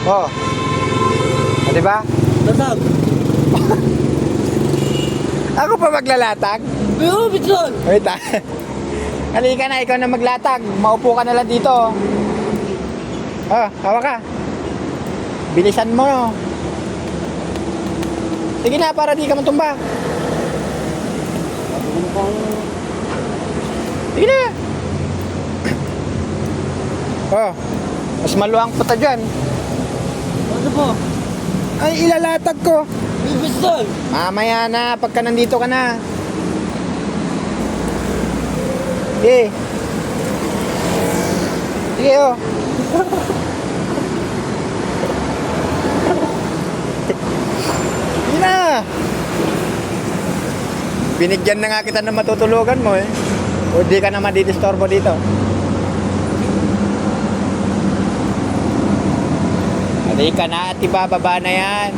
Oh. O, diba? Latag. Ako pa maglalatag? Pero, bitron. Wait ah. Halika na, ikaw na maglatag. Maupo ka na lang dito. Oh, hawa ka. Bilisan mo. Sige na, para di ka matumba. Sige na. Oh, mas maluwang puta dyan. Ano po? Ay, ilalatag ko. Bitron. Mamaya na, pagka nandito ka na. Sige. Sige, oh. Sige na. Binigyan na nga kita ng matutulugan mo eh. O di ka na madidistorbo dito. Halika na at ibababa na yan.